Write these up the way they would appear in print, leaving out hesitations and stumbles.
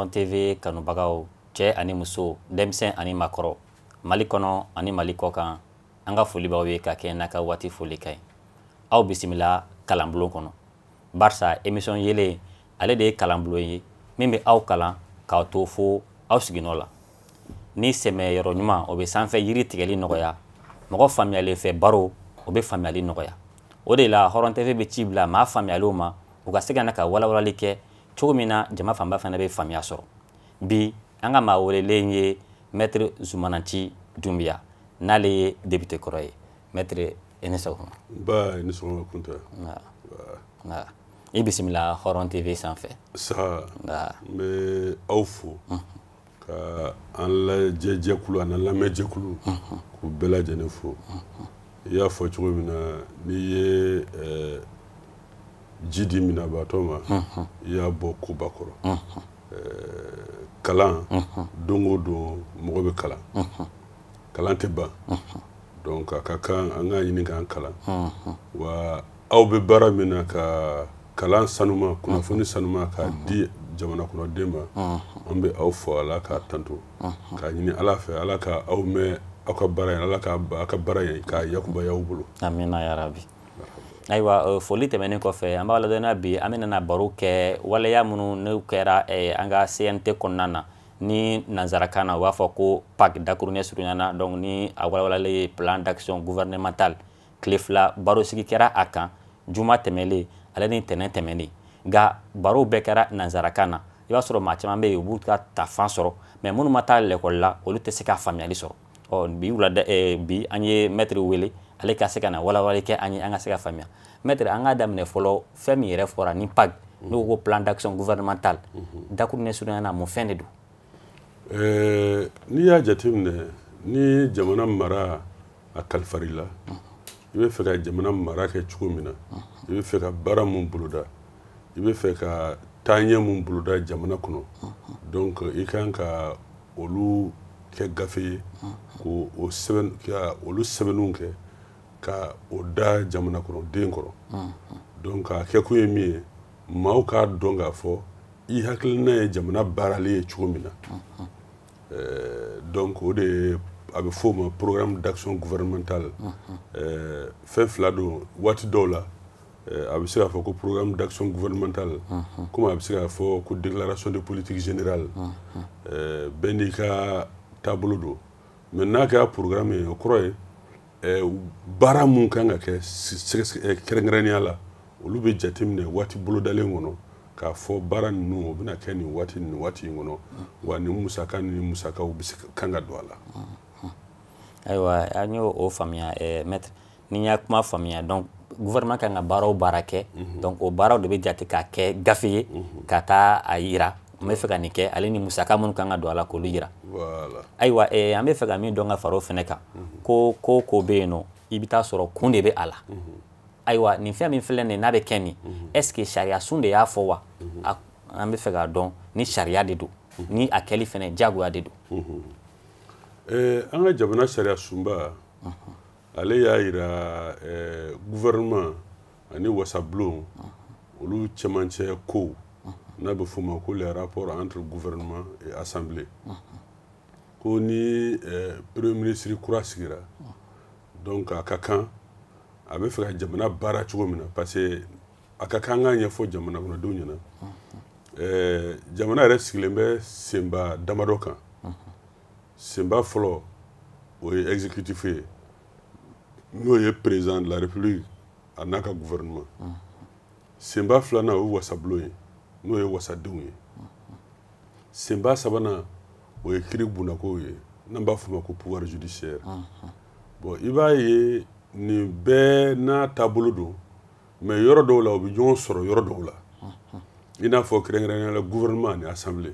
Hɔrɔn TV kanubagaw cɛ ani muso denmisɛn ani makɔrɔ Mali kɔnɔ ani Mali kɔkan an ka foli b'aw ye ka kɛ n'a ka waati foli ka ɲi aw bisimila kalanbulon kɔnɔ barisa émission yelen ale de ye kalanbulon ye min bɛ aw kalan k'aw to fo aw siginɔ la ni sɛmɛ yɔrɔ ɲuman o bɛ sanfɛ yiri tigɛli nɔgɔya mɔgɔ faamuyalen fɛ baro o bɛ faamuyali nɔgɔya o de la Hɔrɔn TV bɛ ci bila maa faamuyalenw ma u ka se ka na ka walawalali kɛ cogo min na jama fanba fana bɛ faamuya sɔrɔ bi an ka maa welelen ye Maître Zumananci Dunbiya n'ale ye député kɔrɔ ye Maître i ni sɔgɔma. Ba i ni sɔgɔma Kunta. I bisimila Hɔrɔn TV sanfɛ. Sa n bɛ aw fo ka an lajɛjɛkulu an lamɛnjɛkulu k'u bɛɛ lajɛlen fo i y'a fɔ cogo min na n'i ye ji di minabaatɔ ma i y'a bɔ koba kɔrɔ kalan don o don mɔgɔ bɛ kalan kalan tɛ ban donc a ka kan an ka ɲini k'an kalan wa aw bɛ baara min na ka kalan sanuma kunnafoni sanuma k'a di jamana kɔnɔden ma an bɛ aw fɔ Ala k'a tanto k'a ɲini Ala fɛ Ala ka aw mɛn aw ka baara in Ala ka aw ka baara in k'a yakubaya aw bolo. Amina yarabi. Ayiwa foli tɛmɛnen kɔfɛ an b'a ladɔnniya bi an bɛna baro kɛ waleya minnu n'u kɛra an ka CNT kɔnɔna na ni nanzarakan na u b'a fɔ ko PAC dakuruɲɛ surunyana donc ni a walawalalen ye plan d'action gouvernemental tile fila baro sigi kɛra a kan juma tɛmɛlen ale ni tɛnɛn tɛmɛnen nka baro bɛɛ kɛra nanzarakan na i b'a sɔrɔ maa caman bɛ yen u b'u ka tafan sɔrɔ mais minnu ma taa l'école la olu tɛ se ka faamuyali sɔrɔ bi wulada bi an ye maître wele ale ka se ka na walawali kɛ an ye an ka se ka faamuya maître an ka daminɛ fɔlɔ fɛn min yɛrɛ fɔra ni PAC n'o ko plan d'action gouvernemental dakuruɲɛ surunyana mun fɛn de don. N'i y'a jateminɛ ni jamana mara a kalifari la i bɛ fɛ ka jamana mara kɛ cogo min na i bɛ fɛ ka baara mun boloda i bɛ fɛ ka taaɲɛ mun boloda jamana kɔnɔ donc i kan ka olu kɛ gafe ye ko olu sɛbɛnniw kɛ ka o da jamana kɔnɔ den kɔrɔ donc a kɛ kun ye min ye maaw k'a dɔn k'a fɔ i hakilina ye jamana baarali ye cogo min na donc o de a bɛ fɔ o ma programme d'action gouvernementale fɛn fila don waati dɔw la a bɛ se k'a fɔ ko programme d'action gouvernementale comme a bɛ se k'a fɔ ko déclaration de politique générale bɛɛ n'i ka taabolo don mais n'a kɛra programme ye o kɔrɔ ye baara mun kan ka kɛ kɛrɛnkɛrɛnnenya la olu bɛ jateminɛ waati bolodalen kɔnɔ k'a fɔ baara ninnu o bɛna kɛ nin waati in kɔnɔ wa nin musaka ni musakaw bɛ se kan ka don a la. Ayiwa an y'o faamuya maître ni n y'a kuma faamuya donc gouvernement kan ka baara o baara kɛ donc o baaraw de bɛ jate k'a kɛ gafe ye ka taa a yira n bɛ fɛ ka nin kɛ ale ni musaka minnu kan ka don a la k'olu yira. Ayiwa an bɛ fɛ ka min dɔn ka fara o fɛnɛ kan ko bɛ yen nɔ i bɛ taa sɔrɔ kun de bɛ a la ayiwa nin fɛn min filɛ nin n'a bɛ kɛ nin est-ce que sariya sun de y'a fɔ wa an bɛ fɛ k'a dɔn ni sariya de don ni a kɛli fɛnɛ jagoya de don. An ka jamana sariya sunba ale y'a yira gouvernement ani wasabulon olu cɛmancɛ ko n'a bɛ f'o ma ko les rapports entre gouvernement et assemblée ko ni premier ministre kura sigira donc a ka kan a bɛ fɛ ka jamana baara cogo min na parce que a ka kan k'a ɲɛfɔ jamana kɔnɔdenw ɲɛna jamana yɛrɛ sigilen bɛ senba damadɔ kan senba fɔlɔ o ye exécutif ye n'o ye président de la république a n'a ka gouvernement senba filanan o ye wasabulon ye n'o ye wasadenw ye senba sabanan o ye kiiri bunako ye n'an b'a fɔ o ma ko pouvoir judiciaire bon i b'a ye nin bɛɛ n'a taabolo don mais yɔrɔ dɔw la o bɛ ɲɔgɔn sɔrɔ yɔrɔ dɔw la i n'a fɔ kɛrɛnkɛrɛnnenya la gouvernement ani assemblée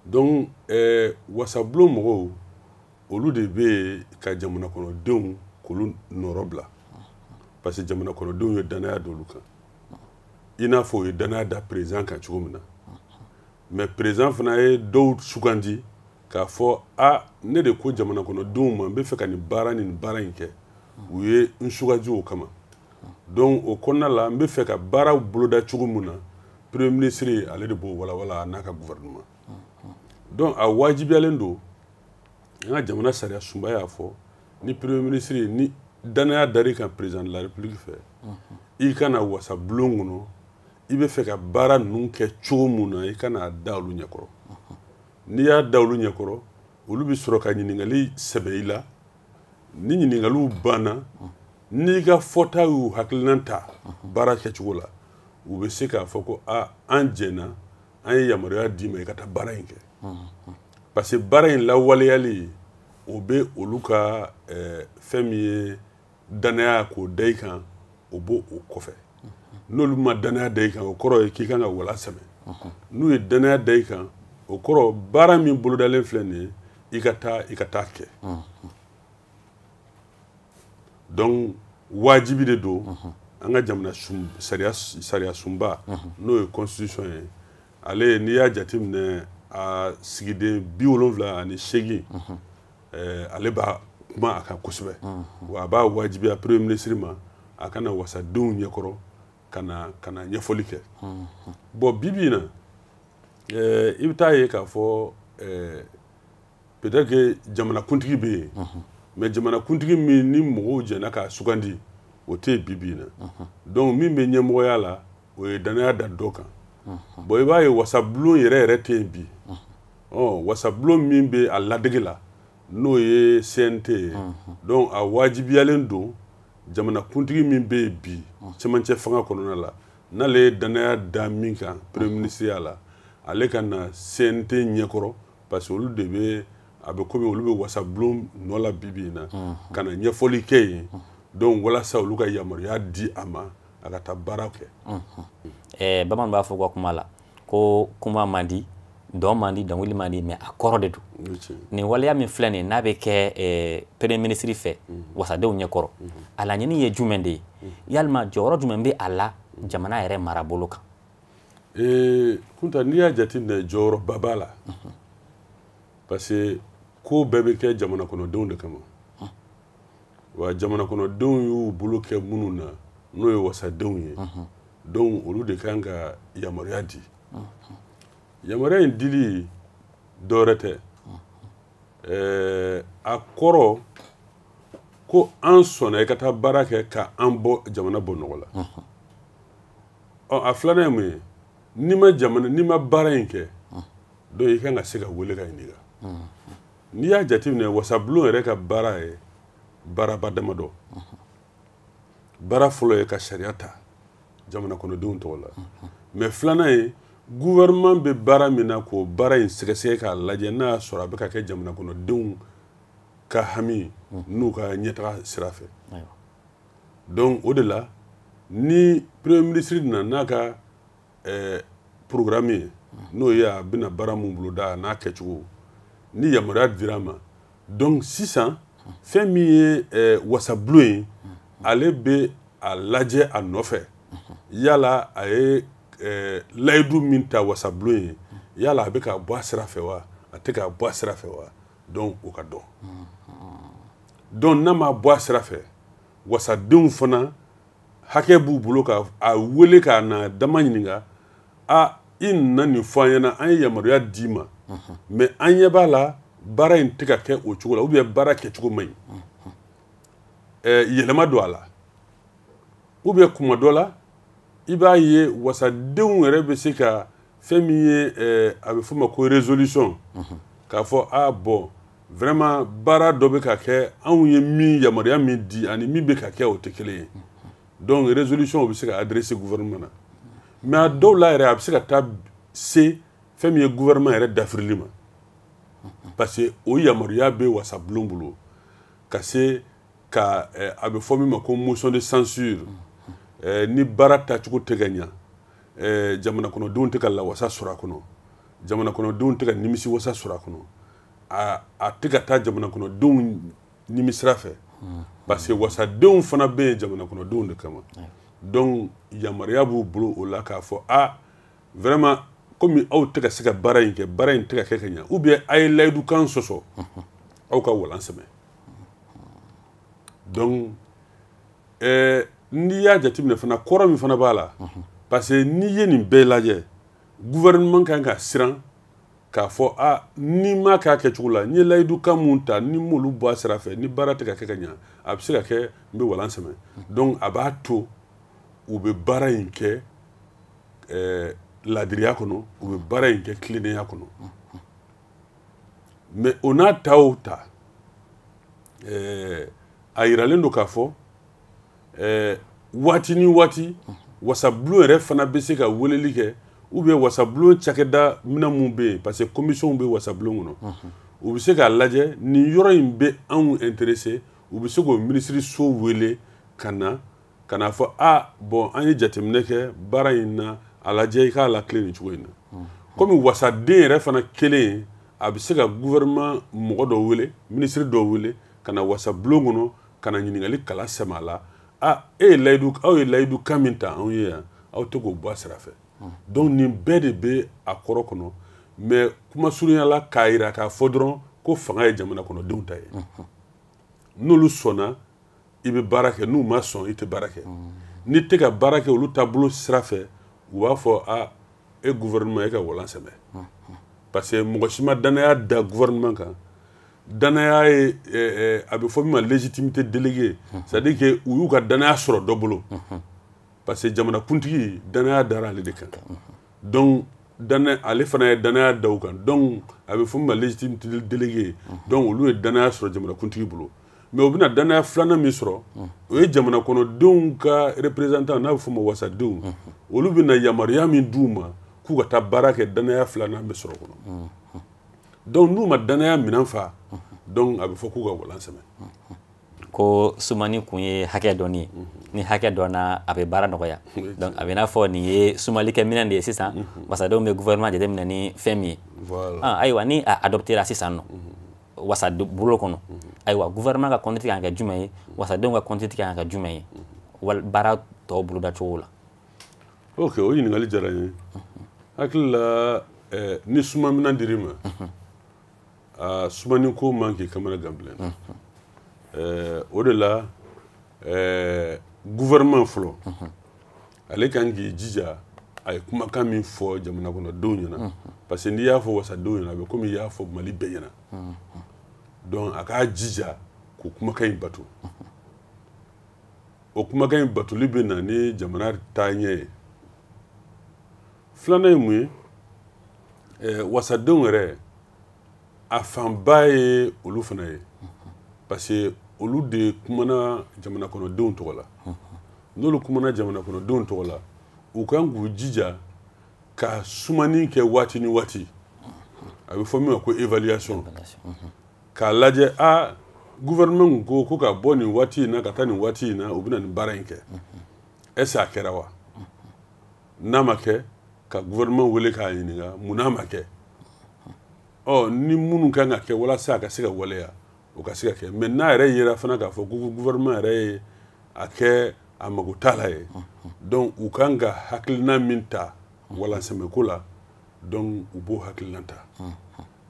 donc wasabulon mɔgɔw olu de bɛ ka jamana kɔnɔdenw k'olu nɔrɔ bila parce que jamana kɔnɔdenw ye danaya d'olu kan i n'a fɔ o ye danaya da président kan cogo min na mais président fana ye dɔw sugandi k'a fɔ ne de ko jamana kɔnɔdenw ma n bɛ fɛ ka nin baara in kɛ u ye n sugandi o kama donc o kɔnɔna la n bɛ fɛ ka baaraw boloda cogo min na premier ministre ale de b'o wala n'a ka gouvernement donc a wajibiyalen don an ka jamana sariya sunba y'a fɔ ni premier ministre ni danaya dar'i kan président de la république fɛ i kana wasa bulon kɔnɔ i bɛ fɛ ka baara ninnu kɛ cogo min na i kana da olu ɲɛkɔrɔ n'i y'a da olu ɲɛkɔrɔ olu bɛ sɔrɔ ka ɲininkali sɛbɛ i la ni ɲininkaliw banna n'i ka fɔta y'u hakilina ta baara kɛcogo la u bɛ se k'a fɔ ko an jɛnna an ye yamaruya d'i ma i ka taa baara in kɛ parce que baara in lawaleyali o bɛ olu ka fɛn min ye danaya k'o da i kan o b'o o kɔfɛ n'olu ma danaya da i kan o kɔrɔ ye k'i kan ka wala sɛbɛn n'u ye danaya da i kan o kɔrɔ baara min bolodalen filɛ nin ye i ka taa kɛ donc wajibi de don an ka jamana sariya sunba n'o ye constitution ye ale n'i y'a jateminɛ a sigiden 78 ale b'a kuma a kan kosɛbɛ wa a b'a wajibiya premier ministre ma a kana wasadenw ɲɛkɔrɔ ka na ɲɛfɔli kɛ bon bibi in na i bɛ taa ye k'a fɔ peut-être que jamanakuntigi bɛ yen mais jamanakuntigi min ni mɔgɔw jɛnna k'a sugandi o tɛ yen bibi in na donc min bɛ ɲɛmɔgɔya la o ye danaya da dɔ kan bon i b'a ye wasabulon yɛrɛ tɛ yen bi wasabulon min bɛ a ladege la n'o ye CNT ye donc a wajibiyalen don jamanakuntigi min bɛ yen bi cɛmancɛ fanga kɔnɔna la n'ale ye danaya da min kan premier ministre la ale ka na CNT ɲɛkɔrɔ parce que olu de bɛ a bɛ komi olu bɛ wasabulon nɔ la bibi in na ka na ɲɛfɔli kɛ yen donc walasa olu ka yamaruya di a ma a ka taa baara kɛ. Bamananw b'a fɔ u ka kuma la ko kuma man di dɔn man di dɔnkili man di mais a kɔrɔ de don nin waleya min filɛ nin n'a bɛ kɛ premier ministre fɛ wasadenw ɲɛkɔrɔ a laɲini ye jumɛn de ye yalima jɔyɔrɔ jumɛn bɛ a la jamana yɛrɛ marabolo kan. Kunta n'i y'a jateminɛ jɔyɔrɔba b'a la parce que ko bɛɛ bɛ kɛ jamana kɔnɔdenw de kama wa jamana kɔnɔdenw y'u bolo kɛ minnu na n'o ye wasadenw ye donc olu de kan ka yamaruya di yamaruya in dili dɔwɛrɛ tɛ a kɔrɔ ko an sɔnna i ka taa baara kɛ ka an bɔ jamana bɔ nɔgɔ la a filanan ye mun ye n'i ma baara in kɛ donc i kan ka se ka wele ka ɲininka n'i y'a jateminɛ wasabulon yɛrɛ ka baara ye baaraba damadɔ baara fɔlɔ ye ka sariya ta jamana kɔnɔdenw tɔgɔ la mais filanan ye gouvernement bɛ baara min na k'o baara in sɛgɛsɛgɛ k'a lajɛ n'a y'a sɔrɔ a bɛ ka kɛ jamana kɔnɔdenw ka hami n'u ka ɲɛtaga sira fɛ donc o de la ni premier ministre nana n'a ka programme ye n'o ye a bɛna baara mun boloda n'a kɛcogo ni yamaruya dira ma donc sisan fɛn min ye wasabulon ye ale bɛ a lajɛ a nɔfɛ yala a ye layidu min ta wasabulon ye yala a bɛ ka bɔ a sira fɛ wa a tɛ ka bɔ a sira fɛ wa donc o ka dɔn donc n'a ma bɔ a sira fɛ wasadenw fana hakɛ b'u bolo ka a wele k'a na dama ɲininka i nana nin fɔ an ɲɛna an ye yamaruya d'i ma mais an ɲɛ b'a la baara in tɛ ka kɛ o cogo la ou bien baara kɛcogo man ɲi yɛlɛma don a la ou bien kuma dɔ la i b'a ye wasadenw yɛrɛ bɛ se ka fɛn min ye a bɛ fɔ ma ko résolution k'a fɔ bon vraiment baara dɔ bɛ ka kɛ anw ye min yamaruya min di ani min bɛ ka kɛ o tɛ kelen ye donc résolution bɛ se ka adresser gouvernement na mais a dɔw la yɛrɛ a bɛ se ka taa se fɛn min ye gouvernement yɛrɛ dafirili ma parce que o yamaruya bɛ wasabulon bolo ka se ka a bɛ fɔ min ma ko motion de censure ni baara tacogo tɛ ka ɲa jamana kɔnɔdenw tɛ ka lawasa sɔrɔ a kɔnɔ jamana kɔnɔdenw tɛ ka nimisiwasa sɔrɔ a kɔnɔ a tɛ ka taa jamana kɔnɔdenw nimisira fɛ parce que wasadenw fana bɛ yen jamana kɔnɔdenw de kama donc yamaruya b'u bolo o la k'a fɔ vraiment komi aw tɛ ka se ka baara in kɛ baara in tɛ ka kɛ ka ɲa ou bien a ye layidukan sɔsɔ aw ka walan sɛbɛn donc n'i y'a jateminɛ fana kɔrɔ min fana b'a la parce que n'i ye nin bɛɛ lajɛ gouvernement kan ka siran k'a fɔ ni ma k'a kɛcogo la n ye layidukan mun ta ni m'olu bɔ a sira fɛ ni baara tɛ ka kɛ ka ɲa a bɛ se ka kɛ n bɛ walan sɛmɛ donc a b'a to u bɛ baara in kɛ ladiriya kɔnɔ u bɛ baara in kɛ tilennenya kɔnɔ mais o n'a ta o ta a yiralen don k'a fɔ waati ni waati wasabulon yɛrɛ fana bɛ se ka weleli kɛ ou bien wasabulon cakɛda mina mun bɛ yen parce que commission bɛ wasabulon kɔnɔ u bɛ se k'a lajɛ nin yɔrɔ in bɛ anw intéressé u bɛ se k'o minisiri so wele ka na n'a fɔ bon an ye jateminɛ kɛ baara in na a lajɛ i k'a lakile nin cogo in na komi wasaden yɛrɛ fana kelen a bɛ se ka gouvernement mɔgɔ dɔ wele minisiri dɔ wele ka na wasabulon kɔnɔ ka na ɲininkali kala sɛmɛ a la aw ye layidukan min ta anw ye yan aw tɛ k'o bɔ a sira fɛ donc nin bɛɛ de bɛ a kɔrɔ kɔnɔ mais kuma surunya la k'a jira k'a fɔ dɔrɔn ko fanga ye jamana kɔnɔdenw ta ye n'olu sɔnna i bɛ baara kɛ n'u ma sɔn i tɛ baara kɛ n'i tɛ ka baara kɛ olu taabolo sira fɛ u b'a fɔ e gouvernement e ka walan sɛmɛ parce que mɔgɔ si ma danaya da gouvernement kan danaya ye a bɛ fɔ min ma légitimité déléguée c'est à dire que u y'u ka danaya sɔrɔ dɔ bolo parce que jamana kuntigi danaya dara ale de kan donc ale fana ye danaya da u kan donc a bɛ fɔ min ma légitimité déléguée donc olu ye danaya sɔrɔ jamana kuntigi bolo mais u bɛna danaya filanan min sɔrɔ o ye jamana kɔnɔdenw ka représentant n'a bɛ fɔ o ma wasadenw olu bɛna yamaruya min d'u ma k'u ka taa baara kɛ danaya filanan bɛ sɔrɔ kɔnɔ donc n'u ma danaya minɛn fa donc a bɛ fɔ k'u ka walan sɛmɛ ko sumani kun ye hakɛ dɔɔni ye ni hakɛ dɔnna a bɛ baara nɔgɔya donc a bɛ n'a fɔ nin ye sumalikɛ minɛn de ye sisan wasadenw bɛ gouvernement jateminɛ ni fɛn min ye ayiwa ni a adoptera sisan nɔ wasabolo kɔnɔ ayiwa gouvernement ka compte kan ka kɛ jumɛn ye wasadenw ka compte kan ka kɛ jumɛn ye baara tɔw boloda cogo la ok o ɲininkali diyara n ye hakili la ni suma minɛn dir'i ma sumani ko man k'i kamana gan bilen o de la gouvernement fɔlɔ ale kan k'i jija a ye kumakan min fɔ jamana kɔnɔdenw ɲɛna parce que n'i y'a fɔ wasadenw ɲɛna a bɛ komi i y'a fɔ Mali bɛɛ ɲɛna donc a k'a jija k'o kumakan in bato o kumakan in batoli bɛ na ni jamana taaɲɛ ye filanan ye mun ye wasadenw yɛrɛ a fanba ye olu fana ye parce que olu de kumana jamana kɔnɔdenw tɔgɔ la n'olu kumana jamana kɔnɔdenw tɔgɔ la u kan k'u jija ka sumani kɛ waati ni waati a bɛ fɔ min ma ko évaluation k'a lajɛ gouvernement ko ka bɔ nin waati in na ka taa nin waati in na u bɛna nin baara in kɛ est-ce que a kɛra wa n'a ma kɛ ka gouvernement wele k'a ɲininka mun n'a ma kɛ ni minnu kan ka kɛ walasa a ka se ka waleya o ka se ka kɛ mais n'a yɛrɛ yera fana k'a fɔ ko gouvernement yɛrɛ ye a kɛ a mago t'a la ye donc u kan ka hakilina min ta walansɛmɛko la donc u b'o hakilina ta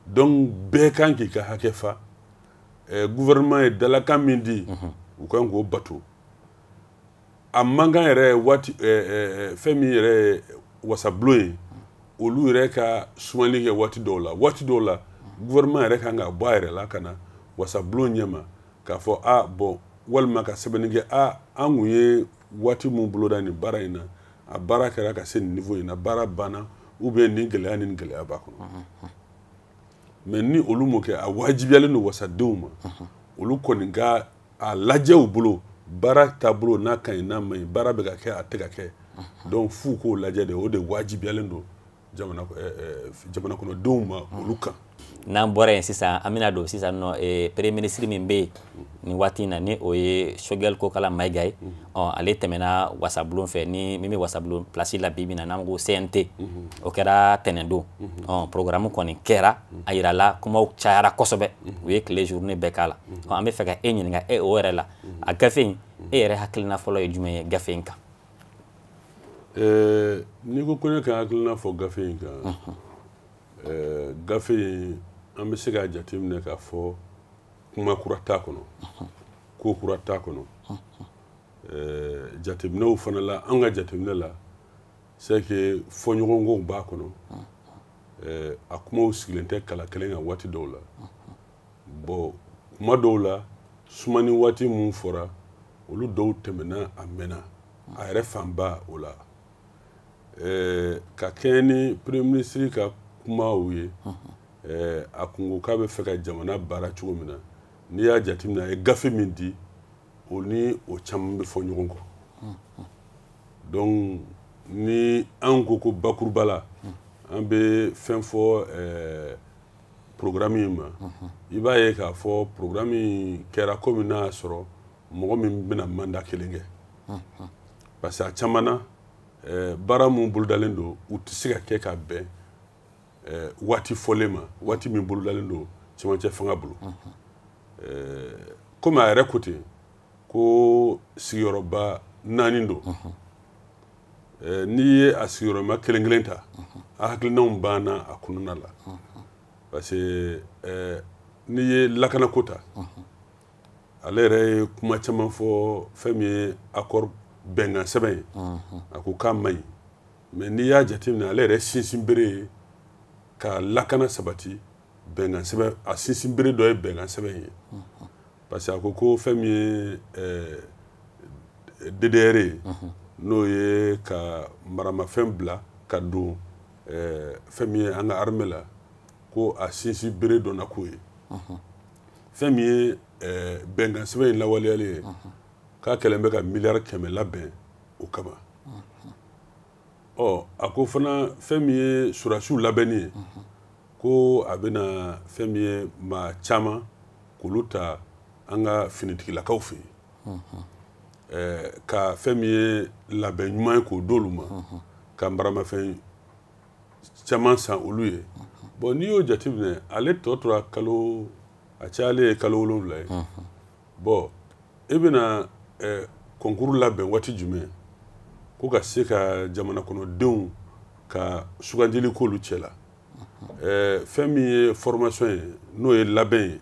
donc bɛɛ kan k'i ka hakɛ fa gouvernement ye dalakan min di u kan k'o bato a man kan yɛrɛ waati fɛn min yɛrɛ ye wasabulon ye olu yɛrɛ ka sumani kɛ waati dɔw la gouvernement yɛrɛ kan ka bɔ a yɛrɛ la ka na wasabulon ɲɛma k'a fɔ bon walima ka sɛbɛnni kɛ an kun ye waati mun boloda nin baara in na a baara kɛra ka se nin niveau in na baara banna ou bien nin gɛlɛya ni nin gɛlɛya b'a kɔnɔ mais ni olu m'o kɛ a wajibiyalen don wasadenw ma olu kɔni ka a lajɛ u bolo baara taabolo n'a ka ɲi n'a ma ɲi baara bɛ ka kɛ a tɛ ka kɛ donc f'u k'o lajɛ de o de wajibiyalen don jamana kɔnɔdenw ma olu kan n'an bɔra yen sisan an bɛna don sisan nɔ premier ministre min bɛ yen nin waati in na ni o ye Choguel Kokala Mayiga ye ale tɛmɛna wasabulon fɛ ni min bɛ wasabulon place la bi min na n'an ko CNT o kɛra tɛnɛndon programme kɔni kɛra a yirala kumaw cayara kosɛbɛ u ye tile journée bɛɛ k'a la an bɛ fɛ ka e ɲininka o yɛrɛ la a gafe in e yɛrɛ hakilina fɔlɔ ye jumɛn ye gafe in kan n'i ko ko ne ka hakilina fɔ gafe in kan gafe in an bɛ se k'a jateminɛ k'a fɔ kuma kura t'a kɔnɔ ko kura t'a kɔnɔ jateminɛw fana la an ka jateminɛ la c'est que fɔɲɔgɔnkɔw b'a kɔnɔ a kumaw sigilen tɛ kala kelen kan waati dɔw la bon kuma dɔw la sumani waati mun fɔra olu dɔw tɛmɛna a mɛnna a yɛrɛ fanba o la ka kɛɲɛ ni premier ministre ka kumaw ye a kun ko k'a bɛ fɛ ka jamana baara cogo min na n'i y'a jateminɛ a ye gafe min di o ni o caman bɛ fɔ ɲɔgɔn kɔ donc ni an ko bakuruba la an bɛ fɛn fɔ programme in ma i b'a ye k'a fɔ programme in kɛra komi n'a y'a sɔrɔ mɔgɔ min bɛna mandat kelen kɛ parce que a caman na baara mun bolodalen don u tɛ se ka kɛ ka bɛn waati fɔlen ma waati min bolodalen don cɛmancɛ fanga bolo komi a yɛrɛ ko ten ko sigiyɔrɔba 4 don n'i ye a sigiyɔrɔma kelen kelen ta a hakilinaw banna a kɔnɔna la parce que n'i ye lakanako ta ale yɛrɛ ye kuma caman fɔ fɛn min ye accord bɛnkan sɛbɛn ye a ko k'a man ɲi mais n'i y'a jateminɛ ale yɛrɛ sinsin bere ye ka lakana sabati bɛnkan sɛbɛn a sinsin bere dɔ ye bɛnkan sɛbɛn ye parce que a ko fɛn min ye DDR ye n'o ye ka maramafɛn bila ka don fɛn min ye an ka armée la ko a sinsin bere dɔ na ko ye fɛn min ye bɛnkan sɛbɛn in lawaleyalen ye k'a kɛlen bɛ ka miliyari 100 labɛn o kama a ko fana fɛn min ye surasiw labɛnni ye ko a bɛna fɛn min ye maa caman k'olu ta an ka finitigilakaw fɛ yen ka fɛn min ye labɛn ɲuman ye k'o d'olu ma ka maramafɛn caman san olu ye bon n'i y'o jateminɛ ale tɔ tora kalo a cayalen ye kalo 7 ye bon e bɛna concours labɛn waati jumɛn ko ka se ka jamana kɔnɔdenw ka sugandili k'olu cɛ la fɛn min ye formation ye n'o ye labɛn ye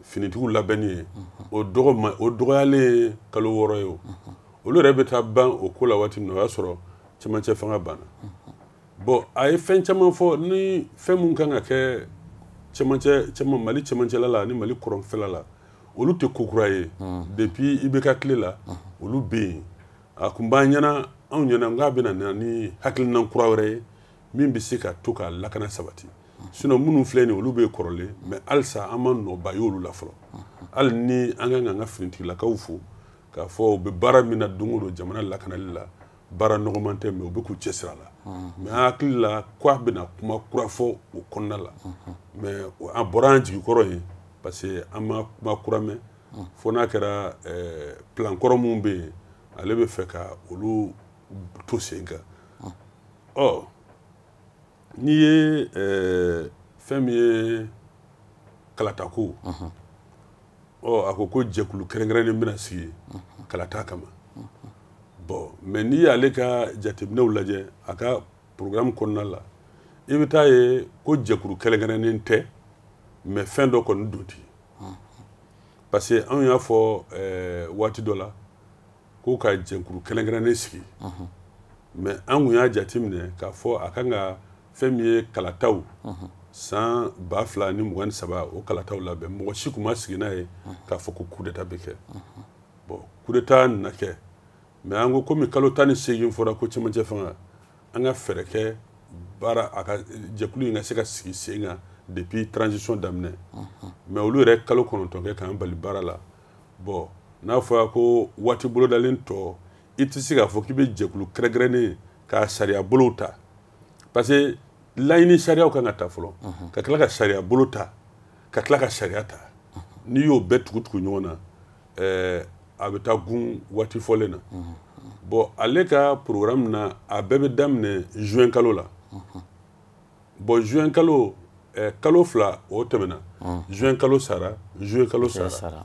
finitigiw labɛnni ye o dɔgɔyalen ye kalo 6 ye o olu yɛrɛ bɛ taa ban o ko la waati min na o y'a sɔrɔ cɛmancɛ fanga banna bon a ye fɛn caman fɔ ni fɛn mun kan ka kɛ Mali cɛmancɛla la ni Mali kɔrɔnfɛla la olu tɛ ko kura ye depuis IBK tile la olu bɛ yen a kun b'an ɲɛna anw ɲɛna k'a bɛna na ni hakilina kura wɛrɛ ye min bɛ se ka to ka lakana sabati sinon minnu filɛ nin olu bɛ kɔrɔlen mais halisa an ma nɔba y'olu la fɔlɔ hali ni an kan k'an ka finitigilakaw fo k'a fɔ u bɛ baara min na don o don jamana lakanali la baara nɔgɔman tɛ mais u bɛ k'u cɛsiri a la mais an hakili la k'a bɛna kuma kura fɔ o kɔnɔna la mais an bɔra an jigi kɔrɔ yen parce que an ma kuma kura mɛn fo n'a kɛra plan kɔrɔ minnu bɛ yen ale bɛ fɛ ka olu to sen kan n'i ye fɛn min ye kalatako a ko jɛkulu kɛrɛnkɛrɛnnen bɛna sigi kalata kama bon mais n'i y'ale ka jateminɛw lajɛ a ka programme kɔnɔna la i bɛ taa ye ko jɛkulu kɛrɛnkɛrɛnnen tɛ mais fɛn dɔ kɔni don ten parce que anw y'a fɔ waati dɔ la ko ka jɛkulu kɛrɛnkɛrɛnnen sigi mais an kun y'a jateminɛ k'a fɔ a kan ka fɛn min ye kalataw san 2023 o kalataw labɛn mɔgɔ si kun ma sigi n'a ye k'a fɔ ko coup d'état bɛ kɛ bon coup d'état nana kɛ mais an ko komi kalo 18 fɔra ko cɛmancɛ fanga an ka fɛɛrɛ kɛ baara a ka jɛkulu in ka se ka sigi sen kan depuis transition daminɛ mais olu yɛrɛ kalo 9 kɛ k'an bali baara la bon n'a fɔra ko waati bolodalen tɔ i tɛ se k'a fɔ k'i bɛ jɛkulu kɛrɛnkɛrɛnnen ka sariya bolow ta parce que laɲini sariyaw kan ka ta fɔlɔ ka tila ka sariya bolo ta ka tila ka sariya ta n'i y'o bɛɛ tugu ɲɔgɔn na a bɛ taa gun waati fɔlen na bon ale ka programme na a bɛɛ bɛ daminɛ juin kalo la bon juin kalo kalo 2 o tɛmɛna juin kalo sara juillet kalo sara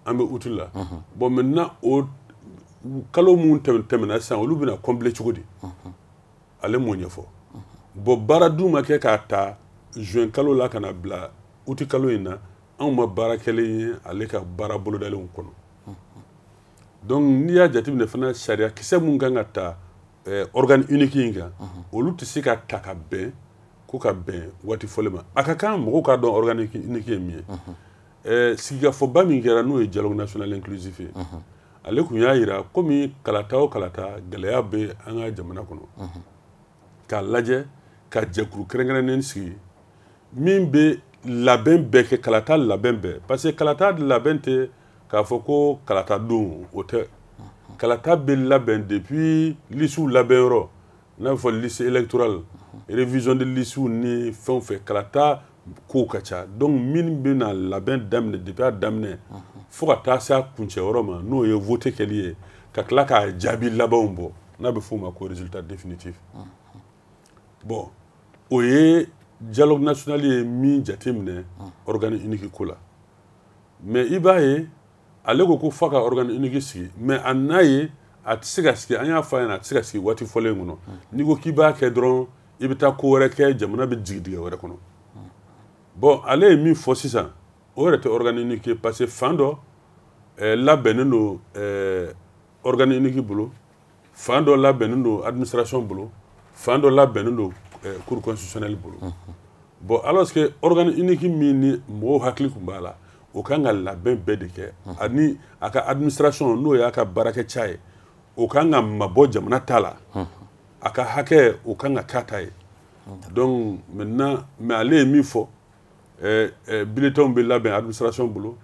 an bɛ août la bon maintenant o kalo mun tɛmɛna sisan olu bɛna combler cogo di ale m'o ɲɛfɔ bon baara dun ma kɛ k'a ta juin kalo la ka na bila août kalo in na anw ma baara kɛlen ye ale ka baara bolodalenw kɔnɔ donc n'i y'a jateminɛ fana sariya kisɛ mun kan ka ta organe unique in kan olu tɛ se ka ta ka bɛn ko ka bɛn waati fɔlen ma a ka kan mɔgɔw k'a dɔn organe unique ye min ye sigikafɔba min kɛra n'o ye dialogue national inclusif ye ale kun y'a jira komi kalata o kalata gɛlɛya bɛ an ka jamana kɔnɔ k'a lajɛ ka jɛkulu kɛrɛnkɛrɛnnen sigi min bɛ labɛn bɛɛ kɛ kalata labɛn bɛɛ parce que kalata labɛn tɛ k'a fɔ ko kalata don o tɛ kalata bɛ labɛn depuis lisiw labɛnyɔrɔ n'a bɛ fɔ liste électorale révision de lisiw ni fɛn o fɛn kalata kow ka ca donc min bɛna labɛn daminɛ depuis a daminɛ fo ka taa se a kuncɛyɔrɔ ma n'o ye vote kɛli ye ka tila k'a jaabi labanw bɔ n'a bɛ f'o ma ko résultat définitif bon o ye dialogue national ye min jateminɛ organe unique ko la mais i b'a ye ale ko f'a ka organe unique sigi mais a n'a ye a tɛ se ka sigi an y'a fɔ a ɲɛna a tɛ se ka sigi waati fɔlen kɔnɔ n'i ko k'i b'a kɛ dɔrɔn i bɛ taa ko wɛrɛ kɛ jamana bɛ jigin dingɛ wɛrɛ kɔnɔ bon ale ye min fɔ sisan o yɛrɛ tɛ organe unique ye parce que fan dɔ labɛnnen don organe unique bolo fan dɔ labɛnnen don administration bolo fan dɔ labɛnnen don cour constitutionnelle bolo bon alors que organe unique min ni mɔgɔw hakili tun b'a la o kan ka labɛn bɛɛ de kɛ ani a ka administration n'o y'a ka baarakɛca ye o kan ka mabɔ jamana ta la a ka hakɛ o kan ka k'a ta ye donc maintenant mais ale ye min fɔ bulletins bɛ labɛn administration bolo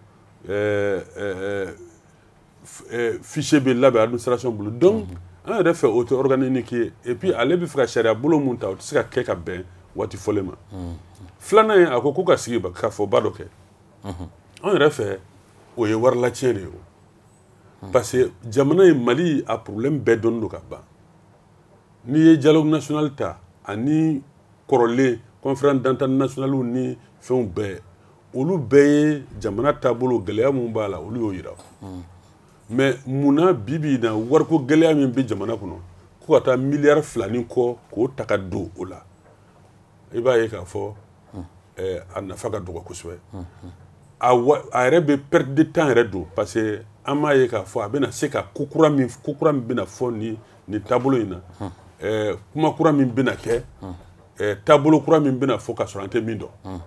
fichier bɛ labɛn administration bolo donc an yɛrɛ fɛ o tɛ organe unique ye et puis ale bɛ fɛ ka sariya bolo mun ta o tɛ se ka kɛ ka bɛn waati fɔlen ma filanan ye a ko ka sigi ka fɔba dɔ kɛ an yɛrɛ fɛ o ye warilacɛn de ye o parce que jamana ye Mali a problème bɛɛ dɔnnen don ka ban n'i ye dialogue national ta ani kɔrɔlen conférence d'entente nationale ni fɛnw bɛɛ olu bɛɛ ye jamana taabolo gɛlɛya mun b'a la olu y'o yira mais munna bi na wariko gɛlɛya min bɛ jamana kɔnɔ ko ka taa miliyari 2 ni kɔ k'o ta ka don o la i b'a ye k'a fɔ a nafa ka dɔgɔ kosɛbɛ a yɛrɛ bɛ perte de temps yɛrɛ don parce que an b'a ye k'a fɔ a bɛna se ka ko kura min bɛna fɔ nin taabolo in na kuma kura min bɛna kɛ taabolo kura min bɛna fɔ ka sɔrɔ an tɛ min dɔn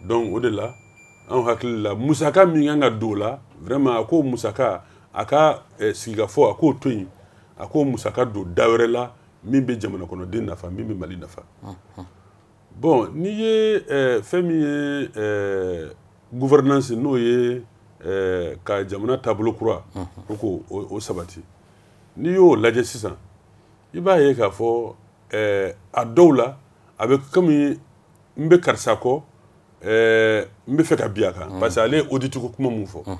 donc o de la an hakili la musaka min kan ka don o la vraiment a ko musaka a ka sigikafɔ a k'o to yen a k'o musaka don da wɛrɛ la min bɛ jamana kɔnɔden nafa min bɛ Mali nafa bon n'i ye fɛn min ye gouvernance n'o ye ka jamana taabolo kura ko k'o sabati n'i y'o lajɛ sisan i b'a ye k'a fɔ a dɔw la a bɛ komi n bɛ karisa kɔ n bɛ fɛ ka bi a kan parce que ale ye audit ko kuma mun fɔ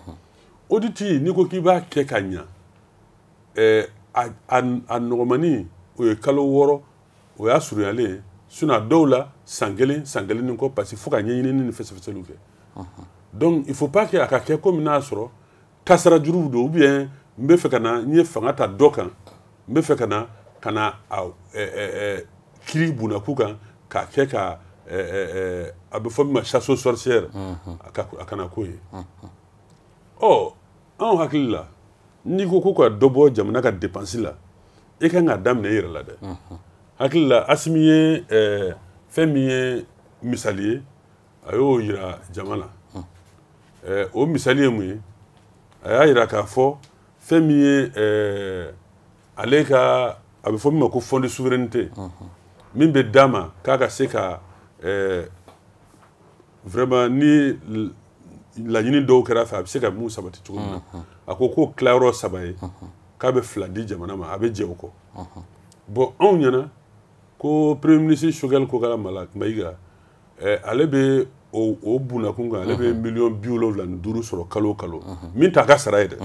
audit n'i ko k'i b'a kɛ ka ɲa a nɔgɔmani o ye kalo 6 o y'a surunyalen ye sinon a dɔw la san kelen ni kɔ parce que fo ka ɲɛɲinini ni fɛsɛfɛsɛliw kɛ donc il faut pas que a ka kɛ komi n'a sɔrɔ tasara juruw don ou bien n bɛ fɛ ka na n ye fanga ta dɔ kan n bɛ fɛ ka na kiri bunakun kan k'a kɛ ka a bɛ fɔ min ma chasse aux sorcières a kana k'o ye anw hakili la n'i ko ka dɔ bɔ jamana ka dépense la i kan k'a daminɛ i yɛrɛ la dɛ hakili la Asimi ye fɛn min ye misali ye a y'o yira jama la o misali ye mun ye a y'a yira k'a fɔ fɛn min ye ale ka a bɛ fɔ min ma ko fond de souveraineté min bɛ d'a ma k'a ka se ka vraiment ni laɲini dɔw kɛra fɛ a bɛ se ka mun sabati cogo min na a ko k'o tilayɔrɔ 3 ye k'a bɛ 2 di jamana ma a bɛ jɛ o kɔ bon anw ɲɛna ko premier ministre Choguel Kokara Mayiga ale bɛ o bunakun kan ale bɛ $75,000 sɔrɔ kalo o kalo min t'a ka sara ye dɛ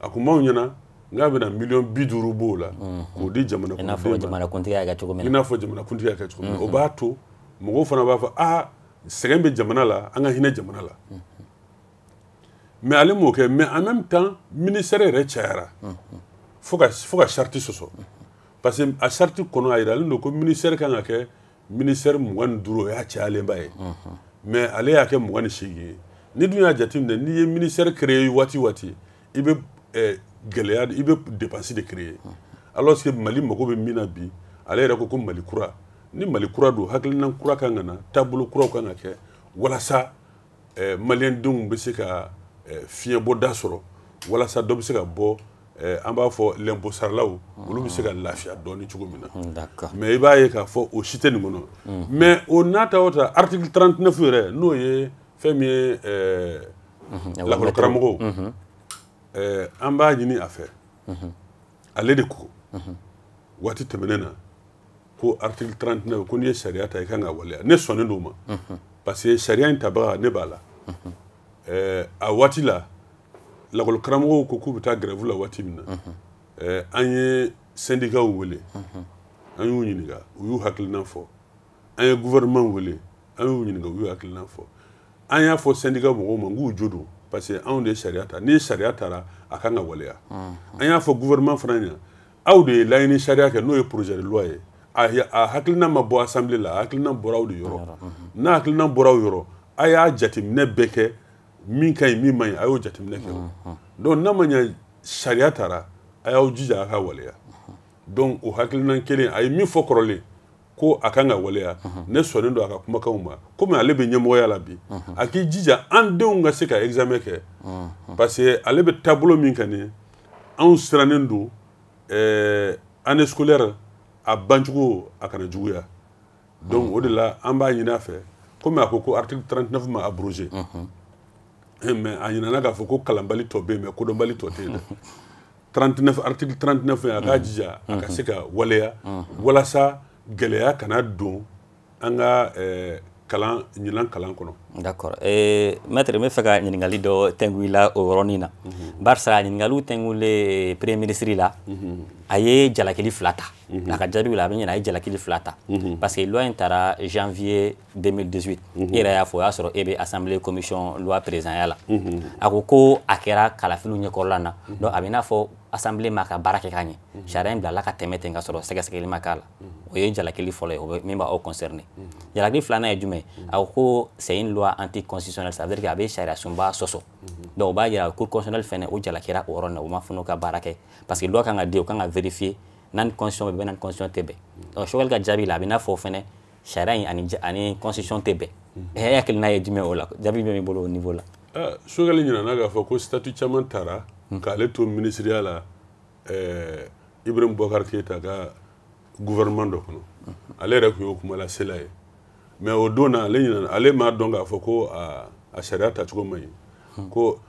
a ko m'anw ɲɛna n'a bɛna $50,000 b'o la k'o di jamana kɔnɔdenw ma i n'a fɔ jamanakuntigi y'a kɛ cogo min na o b'a to mɔgɔw fana b'a fɔ sɛgɛn bɛ jamana la an ka hinɛ jamana la mais ale m'o kɛ mais en même temps ministère yɛrɛ cayara fo ka charte sɔsɔ parce que a charte kɔnɔ a yiralen don ko ministère kan ka kɛ ministère 25 o y'a cayalenba ye mais ale y'a kɛ 28 ye ni dun y'a jateminɛ n'i ye ministère créé waati i bɛ gɛlɛya i bɛ dépense de créer alors que Mali mago bɛ min na bi ale yɛrɛ ko Mali kura ni Mali kura don hakilina kura kan ka na taabolo kura kan ka kɛ walasa maliyɛndenw bɛ se ka fiɲɛ bɔda sɔrɔ walasa dɔ bɛ se ka bɔ an b'a fɔ l'impôt saralaw olu bɛ se ka lafiya dɔɔni cogo min na mais i b'a ye k'a fɔ o si tɛ nin kɔnɔ mais o n'a ta o ta article 39 yɛrɛ n'o ye fɛn min ye lakɔlikaramɔgɔw an b'a ɲini a fɛ ale de ko waati tɛmɛnen na ko article 39 ko n'i ye sariya ta i kan ka waleya ne sɔnnen d'o ma parce que sariya in tabaga ne b'a la a waati la lakɔlikaramɔgɔw ko k'u bɛ taa grève la waati min na an ye syndicat wele an y'u ɲininka u y'u hakilina fɔ an ye gouvernement wele an y'u ɲininka u y'u hakilina fɔ an y'a fɔ syndicat mɔgɔw ma k'u jo don parce que anw de ye sariya ta ni sariya tara a kan ka waleya an y'a fɔ gouvernement fana ɲɛna aw de ye laɲini sariya kɛ n'o ye projet de loi ye a hakilina ma bɔ assemblée la a hakilina bɔra aw de yɔrɔ n'a hakilina bɔra aw yɔrɔ a y'a jateminɛ bɛɛ kɛ min ka ɲi min man ɲi a y'o jateminɛ kɛ donc n'a ma ɲɛ sariya tara a y'aw jija a ka waleya donc o hakilina kelen a ye min fɔ kɔrɔlen ko a kan ka waleya ne sɔnnen don a ka kumakanw ma komi ale bɛ ɲɛmɔgɔya la bi a k'i jija an denw ka se ka examen kɛ parce que ale bɛ taabolo min kan nin anw sirannen don année scolaire a bancogo a kana juguya donc o de la an b'a ɲini a fɛ komi a ko article 39 ma abrogé mais a ɲinana k'a fɔ ko kalanbali tɔ bɛ yen mais kodɔnbali tɔ tɛ yen dɛ 39 article 39 a k'a jija a ka se ka waleya walasa gɛlɛya kana don an ka ɲinan kalan kɔnɔ. D'accord maître n bɛ fɛ ka ɲininkali dɔ tɛngu i la o yɔrɔnin na barisa ɲininkaliw tɛngulen premier ministre la a ye jalakili 2 ta a ka jaabiw la a bɛ ɲɛna a ye jalakili 2 ta parce que loi in taara janvier 2018 e yɛrɛ y'a fɔ o y'a sɔrɔ e bɛ assemblée commission loi présidentielle la a ko a kɛra kalafiliw ɲɛkɔrɔla na donc a bɛ i n'a fɔ assemblée ma ka baara kɛ ka ɲɛ sariya in bilala ka tɛmɛ ten ka sɔrɔ sɛgɛsɛgɛli ma k'a la o ye jalakili fɔlɔ ye o bɛ min b'aw concerné jalakili 2nan ye jumɛn a ko c'est une loi anticonstitutionnelle ça veut dire que a bɛ sariya sunba sɔsɔ donc o b'a yira cour constitutionnelle fɛnɛ o jalakira o yɔrɔ in na o ma fɔ n'o ka baara kɛ parce que loi kan ka di o kan ka vérifier n'ani constitution bɛ bɛn n'ani constitution tɛ bɛn donc Choguel ka jaabi la a bɛ i n'a fɔ fɛnɛ sariya in ani constitution tɛ bɛn e hakilina ye jumɛn o la jaabi bɛ min bolo o niveau la. Choguel ɲinana k'a fɔ ko statut caman taara k'ale to ministériya la Ibrahim Boubacar Keïta ka gouvernement dɔ kɔnɔ ale yɛrɛ tun y'o kuma lasela ye mais o don na ale m'a dɔn k'a fɔ ko a sariya tacogo man ɲi ko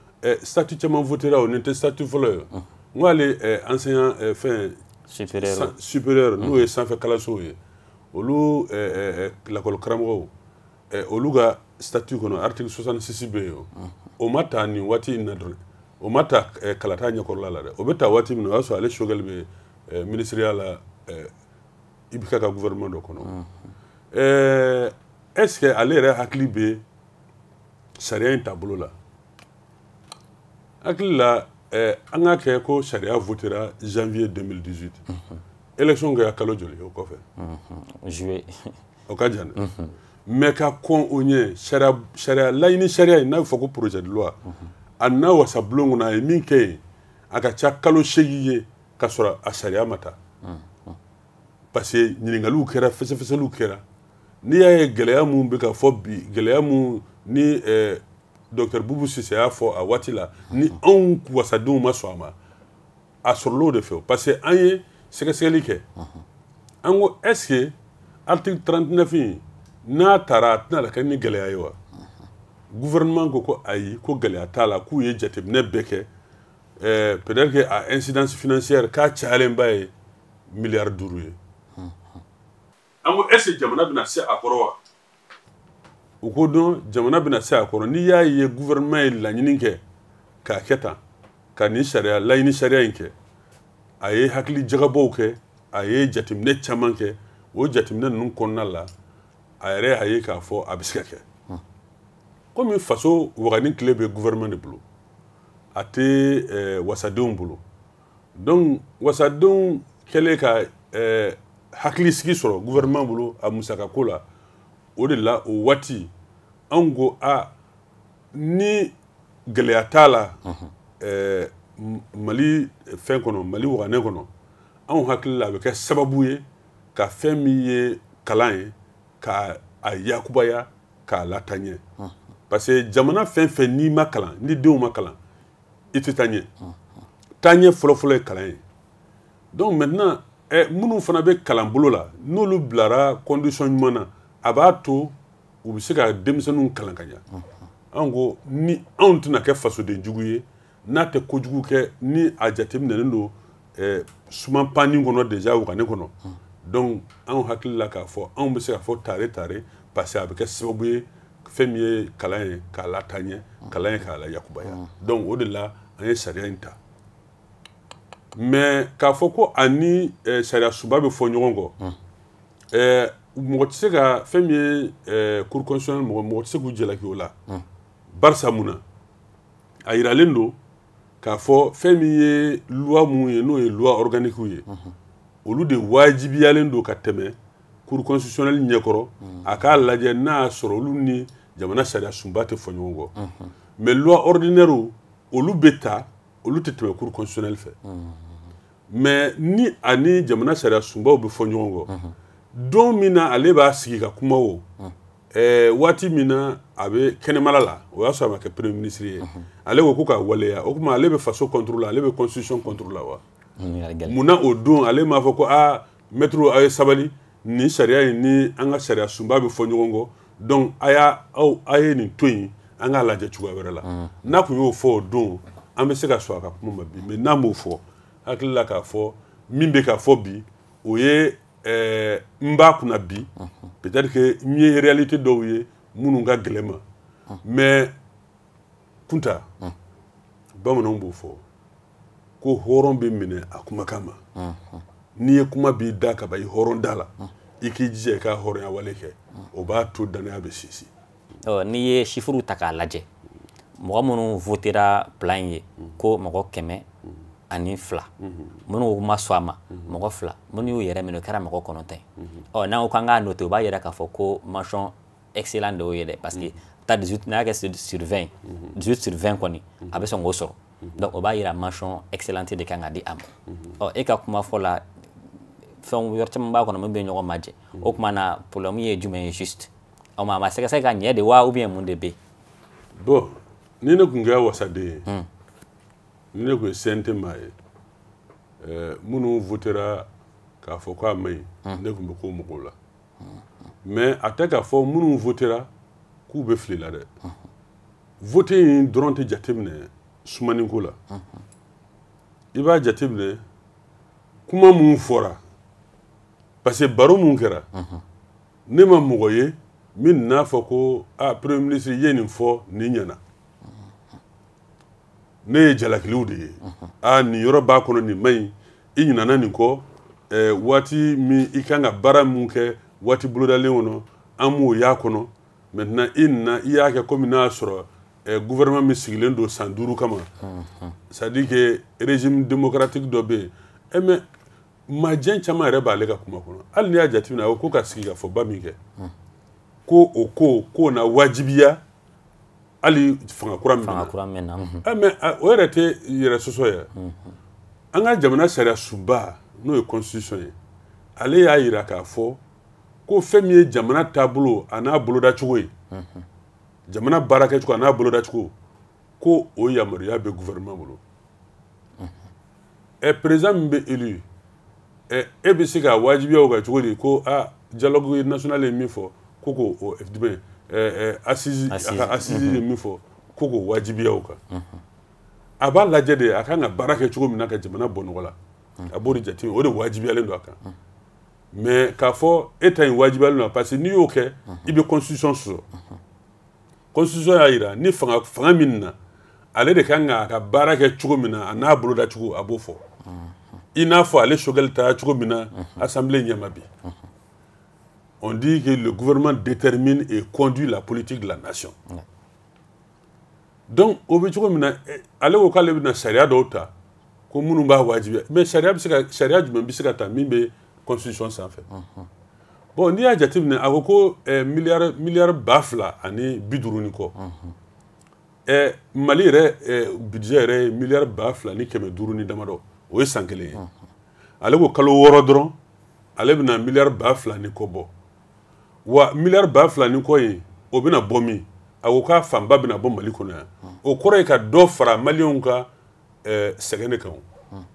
statut caman votera o nin tɛ statut fɔlɔ ye n ko ale enseignant fɛn supérieur n'o ye sanfɛ kalansow ye olu lakɔlikaramɔgɔw olu ka statut kɔnɔ article 66 bɛ yen o ma ta nin waati in na dɔrɔn o ma ta kalata ɲɛkɔrɔla la dɛ o bɛ ta waati min na o y'a sɔrɔ ale Choguel bɛ ministériya la Ibika ka gouvernement dɔ kɔnɔ est-ce que ale yɛrɛ hakili bɛ sariya in taabolo la hakili la an ka kɛ ko sariya votera janvier 2018 élection kɛra kalo joli o kɔfɛ juillet o ka jan dɛ mais ka kɔn o ɲɛ sariya laɲini sariya in n'a bɛ fɔ ko projet de loi a n'a wasabulon kɔnɔ a ye min kɛ yen a ka ca kalo 8 ye ka sɔrɔ a sariya ma ta parce que ɲininkaliw kɛra fɛsɛfɛsɛliw kɛra n'i y'a ye gɛlɛya mun bɛ ka fɔ bi gɛlɛya mun ni docteur Boubou Cissé y'a fɔ a waati la ni anw wasadenw ma sɔn a ma a sɔrɔla o de fɛ parce que an ye sɛgɛsɛgɛli kɛ an ko est-ce que article 39 in n'a taara a tɛna kɛ ni gɛlɛya ye wa gouvernement ko ayi ko gɛlɛya t'a la k'u ye jateminɛ bɛɛ kɛ peut-être que a incidence financière k'a cayalenba ye miliyari 5 ye an ko est-ce que jamana bɛna se a kɔrɔ wa u ko dɔn jamana bɛna se a kɔrɔ n'i y'a ye gouvernement ye laɲini kɛ k'a kɛ tan ka nin sariya laɲini sariya in kɛ a ye hakili jagabɔw kɛ a ye jateminɛ caman kɛ o jateminɛ ninnu kɔnɔna la a yɛrɛ y'a ye k'a fɔ a bɛ se ka kɛ komi faso wagani tile bɛ gouvernement de bolo a tɛ wasadenw bolo donc wasadenw kɛlen ka hakili sigi sɔrɔ gouvernement bolo a musakako la o de la o waati anw ko ni gɛlɛya t'a la Mali fɛn kɔnɔ Mali waganɛ kɔnɔ anw hakili la a bɛ kɛ sababu ye ka fɛn min ye kalan ye ka a yakubaya k'a lataa ɲɛ parce que jamana fɛn fɛn n'i ma kalan ni denw ma kalan i tɛ taa ɲɛ taa ɲɛ fɔlɔ-fɔlɔ ye kalan ye donc maintenant minnu fana bɛ kalan bolo la n'olu bilara condition ɲuman na a b'a to u bɛ se ka denmisɛnninw kalan ka ɲɛ anw ko ni anw tɛna kɛ fasoden jugu ye n'a tɛ kojugu kɛ ni a jateminɛlen don suman panni kɔnɔ déjà wagane kɔnɔ donc anw hakili la k'a fɔ anw bɛ se k'a fɔ tare parce que a bɛ kɛ sababu ye fɛn min ye kalan ye k'a lataa ɲɛ kalan ye k'a la yakubaya donc o de la an ye sariya in ta mais k'a fɔ ko ani sariya sunba bɛ fɔ ɲɔgɔn kɔ mɔgɔ tɛ se ka fɛn min ye cour constitutionnelle mɔgɔ tɛ se k'u jalaki o la barisa mun na a yiralen don k'a fɔ fɛn min ye loi mun ye n'o ye loi organique ye olu de wajibiyalen don ka tɛmɛ cour constitutionnelle ɲɛkɔrɔ a k'a lajɛ n'a y'a sɔrɔ olu ni jamana sariya sunba tɛ fɔ ɲɔgɔn kɔ mais loi ordinaire olu bɛ ta olu tɛ tɛmɛ cour constitutionnelle fɛ mais ni ani jamana sariya sunbaw bɛ fɔ ɲɔgɔn kɔ don min na ale b'a sigi ka kuma o waati min na a bɛ kɛnɛmala la o y'a sɔrɔ a ma kɛ premier ministre ye ale ko k'a waleya o tuma ale bɛ faso contrôle ale bɛ constitution contrôle la wa munna o don ale m'a fɔ ko maître a ye sabali nin sariya in ni an ka sariya sunba bɛ fɔ ɲɔgɔn kɔ donc a ye nin to yen an k'a lajɛ cogoya wɛrɛ la n'a tun y'o fɔ o don an bɛ se ka sɔn a ka kuma ma bi mais n'a m'o fɔ hakili la k'a fɔ min bɛ ka fɔ bi o ye n b'a kunna bi peut-être que n ye réalité dɔw ye minnu ka gɛlɛn ma mais Kunta bamananw b'o fɔ ko hɔrɔn bɛ minɛ a kumakan ma n'i ye kuma b'i da ka ban i hɔrɔn da la i k'i jija i ka hɔrɔnya wale kɛ o b'a to danaya bɛ sinsin n'i ye chiffres ta k'a lajɛ mɔgɔ minnu votera plan in ye ko mɔgɔ 102 minnu ma sɔn a ma mɔgɔ 2 minnu y'u yɛrɛ minɛ o kɛra mɔgɔ 9 ye n'an ko k'an k'a noter o b'a yira k'a fɔ ko mention excellent de y'o ye dɛ parce que ta 18 n'a kɛ sur 20 18 sur 20 kɔni a bɛ sɔn k'o sɔrɔ donc o b'a yira mention excellente de kan ka di a ma e ka kuma fɔ la fɛn yɔrɔ caman b'a kɔnɔ min bɛ ɲɔgɔn majɛ o tuma na problème ye jumɛn ye juste o ma sɛgɛsɛgɛ ka ɲɛ de wa ou bien mun de bɛ yen bon ni ne tun kɛra wasaden ye ni ne tun ye CNT maa ye minnu votera k'a fɔ k'a ma ɲi ne tun bɛ k'o mɔgɔw la mais a tɛ k'a fɔ minnu votera k'u bɛ fili la dɛ vote in dɔrɔn tɛ jateminɛ sumaniko la i b'a jateminɛ kuma mun fɔra parce que baro mun kɛra ne ma mɔgɔ ye min n'a fɔ ko premier ministre ye nin fɔ nin ɲɛna ne ye jalakiliw de ye nin yɔrɔ b'a kɔnɔ nin ma ɲi i ɲinana nin kɔ waati min i kan ka baara mun kɛ waati bolodalen kɔnɔ an m'o y'a kɔnɔ maintenant i nana i y'a kɛ komi n'a y'a sɔrɔ gouvernement min sigilen don san 5 kama c'est à dire que régime démocratique dɔ bɛ yen mais majɛ caman yɛrɛ b'ale ka kuma kɔnɔ hali n'i y'a jateminɛ a ko ka sigi ka fɔ ba min kɛ ko o ko na wajibiya hali fanga kura min na mais o yɛrɛ tɛ yɛrɛ sɔsɔ ye an ka jamana sariya sunba n'o ye constitution ye ale y'a jira k'a fɔ ko fɛn min ye jamana taabolo a n'a bolodacogo ye jamana baarakɛcogo a n'a bolodacogo ko o yamaruya bɛ gouvernement bolo président min bɛ élu e bɛ se ka wajibiya o kan cogo di ko dialogue national ye min fɔ ko k'o assise ye min fɔ ko k'o wajibiya o kan a b'a lajɛ de a kan ka baara kɛ cogo min na ka jamana bɔ nɔgɔ la a b'o de jateminɛ o de wajibiyalen don a kan mais k'a fɔ e ta in wajibiyalen don parce que n'i y'o kɛ i bɛ constitution sɔsɔ constitution y'a jira ni fanga min na ale de kan ka baara kɛ cogo min na a n'a boloda cogo a b'o fɔ i n'a fɔ ale Choguel ta cogo min na assemblée ɲɛma bi on dit que le gouvernement détermine et conduit la politique de la nation donc o bɛ cogo min na ale ko k'ale bɛna sariya dɔw ta ko minnu b'a wajibiya mais sariya jumɛn bɛ se ka ta min bɛ constitution sanfɛ bon n'i y'a jateminɛ a ko ko miliyari 2,000 ani 50 ni kɔ Mali yɛrɛ budget yɛrɛ ye miliyari 2,000 ni 500 ni damadɔ o ye san kelen ye ale ko kalo 6 dɔrɔn ale bɛna miliyari 2,000 ni kɔ bɔ wa miliyari 2,000 ni kɔ in o bɛna bɔ min a ko k'a fanba bɛna bɔ Mali kɔnɔ yan o kɔrɔ ye ka dɔ fara maliyɛnw ka sɛgɛn de kan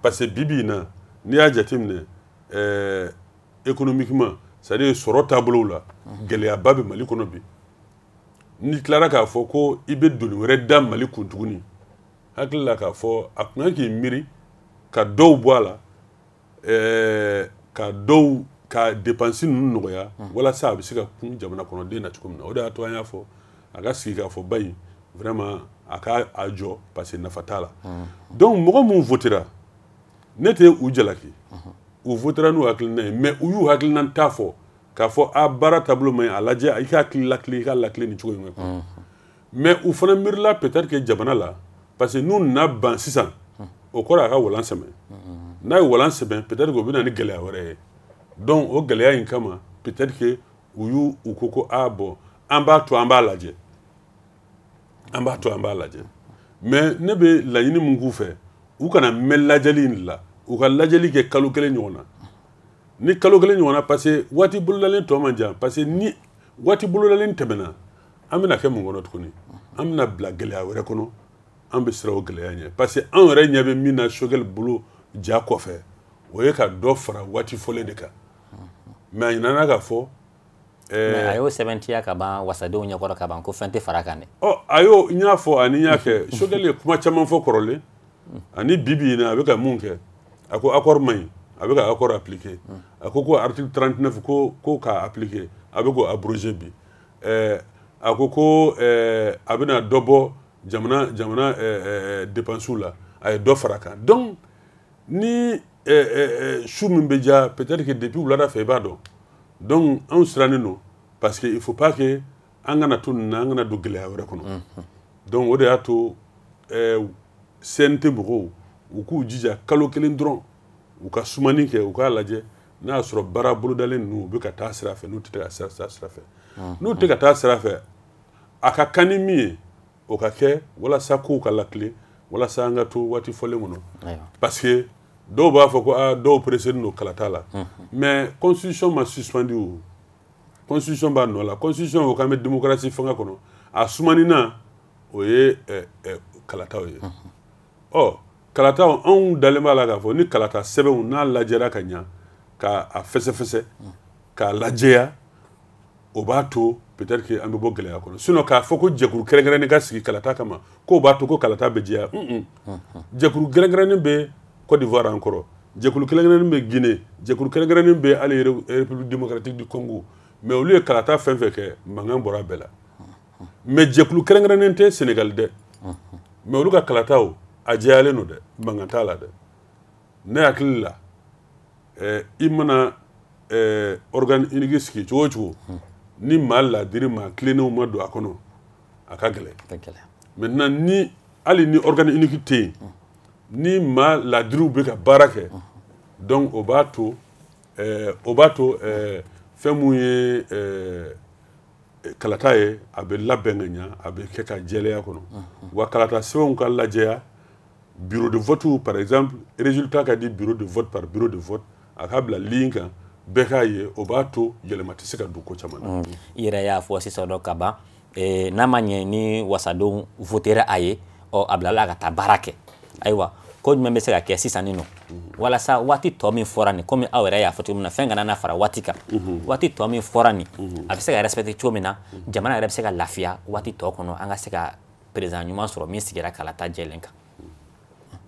parce que bibi in na n'i y'a jateminɛ économiquement c'est-à-dire sɔrɔ taabolow la gɛlɛyaba bɛ Mali kɔnɔ bi n'i tilara k'a fɔ ko i bɛ doni wɛrɛ da Mali kun tuguni hakili la k'a fɔ a tun kan k'i miiri ka dɔw bɔ a la ka dépense ninnu nɔgɔya walasa a bɛ se ka kun jamana kɔnɔden na cogo min na o de y'a to an y'a fɔ a ka sigi k'a fɔ ba in vraiment a ka a jɔ parce que nafa t'a la donc mɔgɔ minnu votera ne tɛ u jalaki u votera n'u hakilina ye mais u y'u hakilina t'a fɔ k'a fɔ a baara taabolo man ɲi a lajɛ i ka lakile i ka lakile ni cogo in kan mais u fana miirila peut-être que jamana la parce que n'u nana ban sisan o kɔrɔ a ka walan sɛmɛ n'a ye walan sɛmɛ peut-être que o bɛ na ni gɛlɛya wɛrɛ ye donc o gɛlɛya in kama peut-être que u ko ko a bon an b'a to an b'a lajɛ mais ne bɛ laɲini mun k'u fɛ u kana mɛn lajɛli in la u ka lajɛli kɛ kalo 1 ɲɔgɔn na ni kalo 1 ɲɔgɔn na parce que waati bolodalen tɔ man jan parce que ni waati bolodalen tɛmɛna an bɛna kɛ mun kɔnɔ tuguni an bɛna bila gɛlɛya wɛrɛ kɔnɔ an bɛ siran o gɛlɛya ɲɛ parce que an yɛrɛ ɲɛ bɛ min na Choguel bolo ja kɔfɛ o ye ka dɔ fara waati fɔlen de kan mais a ɲinana k'a fɔ mais a y'o sɛbɛntiya ka ban wasadenw ɲɛkɔrɔ ka ban ko fɛn tɛ fara kan dɛ a y'o n y'a fɔ ani n y'a kɛ Choguel ye kuma caman fɔ kɔrɔlen ani bibi in na a bɛ ka mun kɛ a ko accord man ɲi a bɛ ka accord appliquer a ko article 39 ko k'a appliquer a bɛ k'o abroger bi a ko a bɛna dɔ bɔ jamana dépenses la a ye dɔ fara kan donc ni su min bɛ ja peut-être que depuis wulada fɛ i b'a dɔn donc anw sirannen don parce que il faut pas que an kana to nin na an kana don gɛlɛya wɛrɛ kɔnɔ donc o de y'a to CNT mɔgɔw u k'u jija kalo 1 dɔrɔn u ka sumani kɛ u k'a lajɛ n'a y'a sɔrɔ baara bolodalen ninnu u bɛ ka taa sira fɛ n'u tɛ ka taa sira fɛ n'u tɛ ka taa sira fɛ a ka kan ni min ye o ka kɛ walasa kow ka lakile walasa an ka to waati fɔlen kɔnɔ parce que dɔw b'a fɔ ko dɔw pressé don kalata la mais constitution ma suspendu o constitution b'a nɔ la constitution ko k'an bɛ démocratie fanga kɔnɔ a sumanina o ye kalataw ye kalataw anw dalen b'a la k'a fɔ ni kalata sɛbɛnw n'a lajɛra ka ɲa k'a fɛsɛfɛsɛ k'a lajɛya o b'a to peut-être que an bɛ bɔ gɛlɛya kɔnɔ sinon k'a fɔ ko jɛkulu kɛrɛnkɛrɛnnen ka sigi kalata kama k'o b'a to ko kalata bɛ jɛya jɛkulu kɛrɛnkɛrɛnnen bɛ Côte d'Ivoire an kɔrɔ jɛkulu kɛrɛnkɛrɛnnen bɛ Guinée jɛkulu kɛrɛnkɛrɛnnen bɛ hali République démocratique du Congo mais olu ye kalata fɛn fɛn kɛ mankan bɔra bɛɛ la mais jɛkulu kɛrɛnkɛrɛnnen tɛ Sénégal dɛ mais olu ka kalataw a jɛyalen don dɛ mankan t'a la dɛ ne hakili la i mana organe unique sigi cogo o cogo ni maa ladiri maa tilennenw ma don a kɔnɔ a ka gɛlɛn maintenant ni hali ni organe unique tɛ yen ni maa ladiriw bɛ ka baara kɛ donc o b'a to fɛn mun ye kalata ye a bɛ labɛn ka ɲa a bɛ kɛ ka jɛlɛya kɔnɔ wa kalata sɛbɛnw ka lajɛya bureau de vote par exemple résultat ka di bureau de vote par bureau de vote a ka bila ligne kan bɛɛ k'a ye o b'a to yɛlɛma tɛ se ka don ko caman na i yɛrɛ y'a fɔ sisan dɔ ka ban n'a ma ɲɛ ni wasadenw votera a ye a bilala ka taa baara kɛ ayiwa ko jumɛn bɛ se ka kɛ sisan nin nɔ walasa waati tɔ min fɔra nin komi aw yɛrɛ y'a fɔ cogo min na fɛn kana na fara waati kan waati tɔ min fɔra nin a bɛ se ka respecter cogo min na jamana yɛrɛ bɛ se ka lafiya waati tɔ kɔnɔ an ka se ka président ɲuman sɔrɔ min sigira kalata jɛlen kan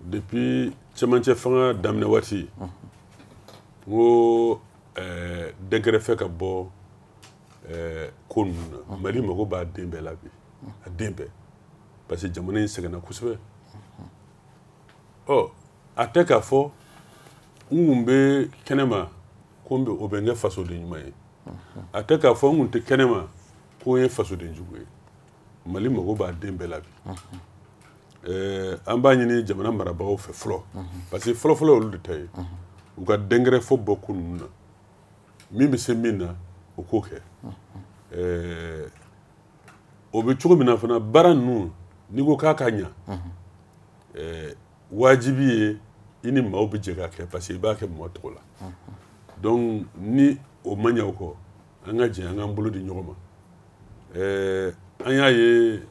depuis cɛmancɛ fanga daminɛ waati n ko dɛnkɛrɛfɛ ka bɔ ko ninnu na Mali mago b'a den bɛɛ la bi a den bɛɛ parce que jamana in sɛgɛnna kosɛbɛ a tɛ k'a fɔ n kun bɛ kɛnɛma ko o bɛ n kɛ fasoden ɲuman ye a tɛ k'a fɔ n kun tɛ kɛnɛma ko n ye fasoden jugu ye Mali mago b'a den bɛɛ la bi an b'a ɲini jamana marabagaw fɛ fɔlɔ parce que fɔlɔfɔlɔ olu de ta ye u ka dɛnkɛrɛfɛ bɔ ko ninnu na min bɛ se min na o k'o kɛ o bɛ cogo min na fana baara ninnu n'i ko k'a ka ɲa wajibi ye i ni maaw bɛ jɛ k'a kɛ parce que i b'a kɛ mɔgɔ tɔgɔ la donc ni o ma ɲɛ o kɔ an ka jɛ an k'an bolo di ɲɔgɔn ma an y'a ye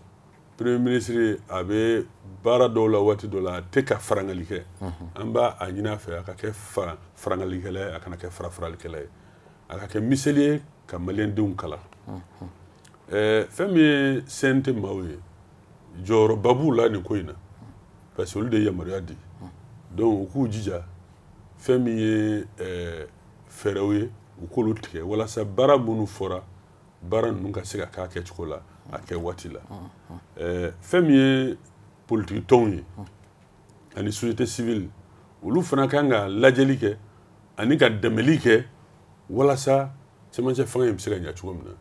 premier ministre a bɛ baara dɔw la waati dɔ la a tɛ ka farangali kɛ an b'a a ɲini a fɛ a ka kɛ farangalikɛla ye a kana kɛ farafaralikɛla ye a ka kɛ miseli ye ka maliyɛndenw kalan fɛn min ye CNT maaw ye jɔyɔrɔba b'u la nin ko in na parce que olu de ye yamaruya di donc u k'u jija fɛn min ye fɛɛrɛw ye u k'olu tigɛ walasa baara minnu fɔra baara ninnu ka se ka k'a kɛcogo la a kɛ waati la fɛn min ye politiki tɔnw ye ani société civile olu fana kan ka lajɛli kɛ ani ka dɛmɛli kɛ walasa cɛmancɛ fanga in bɛ se ka ɲɛ cogo min na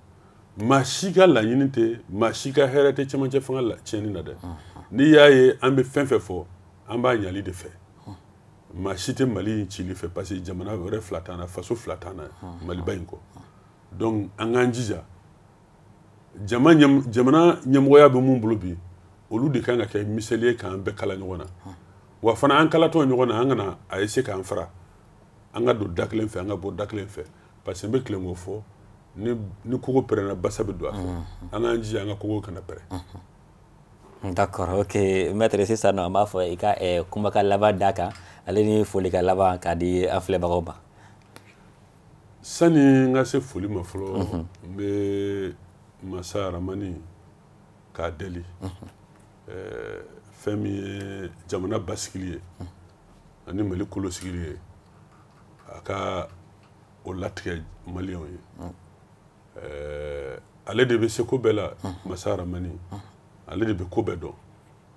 maa si ka laɲini tɛ maa si ka hɛrɛ tɛ cɛmancɛ fanga tiɲɛni na dɛ n'i y'a ye an bɛ fɛn fɛn fɔ an b'a ɲali de fɛ maa si tɛ Mali cili fɛ parce que jamana wɛrɛ fila t'an na faso fila t'an na Maliba in kɔ donc an k'an jija jamana ɲɛmɔgɔya bɛ mun bolo bi olu de kan ka kɛ miseli ye k'an bɛɛ kala ɲɔgɔn na wa fana an kalatɔ ɲɔgɔn na an kana a essayer k'an fara an ka don da kelen fɛ an ka bɔ da kelen fɛ parce que n bɛ tilen k'o fɔ ni kogo pɛrɛnna basa bɛ don a fɛ an k'an jija an ka kogo kana pɛrɛn. D'accord, ok maître sisan nɔ an b'a fɔ i ka kumakan laban d'a kan ale ni folikan laban k'a di an filɛbagaw ma. Sani n ka se foli ma fɔlɔ n bɛ masa Aramani k'a deli fɛn min ye jamana basigili ye ani Mali kolo sigili ye a ka o latigɛ maliyɛnw ye ale de bɛ se ko bɛɛ la masa Aramani ale de bɛ ko bɛɛ dɔn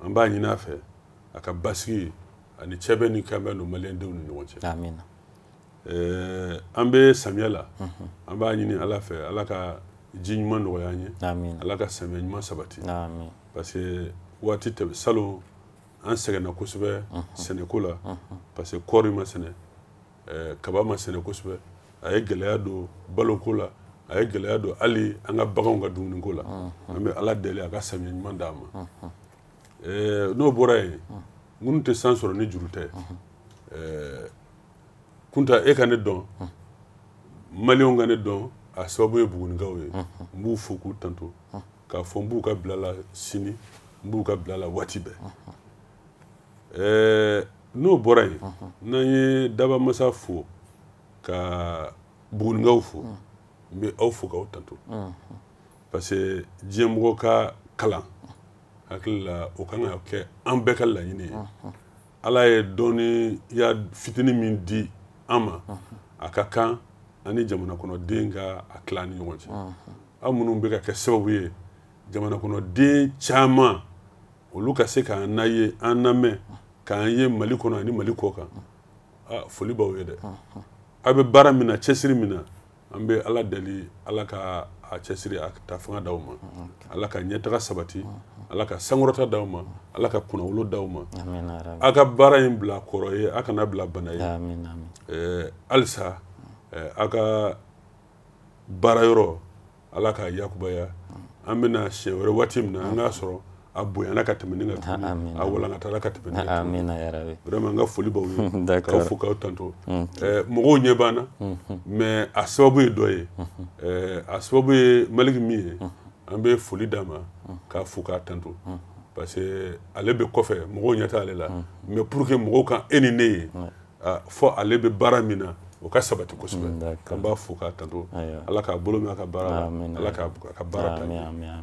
an b'a ɲini a fɛ a ka basigi ani cɛ bɛ ni kan bɛ don maliyɛndenw ni ɲɔgɔn cɛ amina an bɛ samiya la an b'a ɲini Ala fɛ Ala ka ji ɲuman nɔgɔya an ye Ala ka samiya ɲuman sabati parce que waati tɛmɛ salon an sɛgɛnna kosɛbɛ sɛnɛko la parce que kɔɔri ma sɛnɛ kaba ma sɛnɛ kosɛbɛ a ye gɛlɛya don baloko la a ye gɛlɛya don hali an ka baganw ka dumuniko la an bɛ Ala deli a ka samiya ɲuman d'an ma n'o bɔra yen minnu tɛ san sɔrɔ ni juru tɛ Kunta e ka ne dɔn maliyɛnw ka ne dɔn a sababu ye Bugunikaw ye n b'u fo k'u tanto k'a fɔ n b'u ka bila la sini n b'u ka bila la waati bɛɛ n'o bɔra yen n'an ye Dabamasa fo ka Bugunikaw fo n bɛ aw fo k'aw tanto parce que diɲɛmɔgɔ ka kalan hakili la o kan ka kɛ an bɛɛ ka laɲini ye Ala ye dɔnniya fitinin min di an ma a ka kan ani jamana kɔnɔden ka a tila ni ɲɔgɔn cɛ aw minnu bɛ ka kɛ sababu ye jamana kɔnɔden caman olu ka se k'an na ye an lamɛn k'an ye Mali kɔnɔ ani Mali kɔ kan foli b'aw ye dɛ aw bɛ baara min na cɛsiri min na an bɛ Ala deli Ala ka a cɛsiri a ta fanga d'aw ma Ala ka ɲɛtaga sabati Ala ka sankɔrɔta d'aw ma Ala ka kunnawolo d'aw ma aw ka baara in bila kɔrɔ ye aw kana bila bana ye halisa aw ka baara yɔrɔ Ala ka yakubaya an bɛna siɲɛ wɛrɛ waati min na an k'a sɔrɔ a bonyana ka tɛmɛ ni ka tuguni a walankatala ka tɛmɛ ni ka tuguni vraiment n ka foli b'aw ye k'aw fo k'aw tanto mɔgɔw ɲɛ b'an na mais a sababu ye dɔ ye a sababu ye Maliki min ye an bɛ foli d'a ma k'a fo k'a tanto parce que ale bɛ kɔfɛ mɔgɔw ɲɛ t'ale la mais pour que mɔgɔw ka e ni ne ye fɔ ale bɛ baara min na o ka sabati kosɛbɛ an b'a fo k'a tanto Ala k'a bolo mɛn a ka baara la Ala k'a baara ta ɲɛ.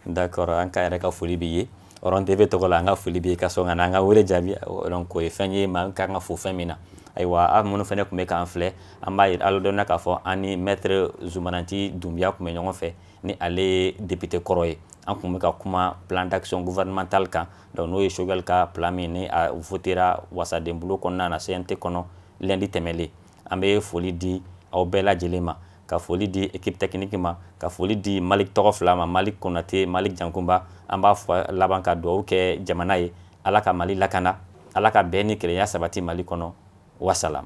D'accord an ka yɛrɛ ka foli b'i ye Oron TV tɔgɔ la an ka foli b'i ye ka sɔn ka na an ka wele jaabi donc o ye fɛn ye maa kan ka fo fɛn min na ayiwa aw minnu fɛnɛ tun bɛ k'an filɛ an b'a yira ala dɔnna k'a fɔ an ni maître Zumananti Dunbiya tun bɛ ɲɔgɔn fɛ ni ale ye député kɔrɔ ye an tun bɛ ka kuma plan d'action gouvernemental kan donc n'o ye Choguel ka plan min ni a votera wasaden bolo kɔnɔna na CNT kɔnɔ lundi tɛmɛlen an bɛ foli di aw bɛɛ lajɛlen ma ka foli di équipe technique ma ka foli di Malik tɔgɔ fila ma Malik Konate Malik Jankumba an b'a fɔ laban ka dugawu kɛ jamana ye Ala ka Mali lakana Ala ka bɛn ni kelenya sabati Mali kɔnɔ wasalam.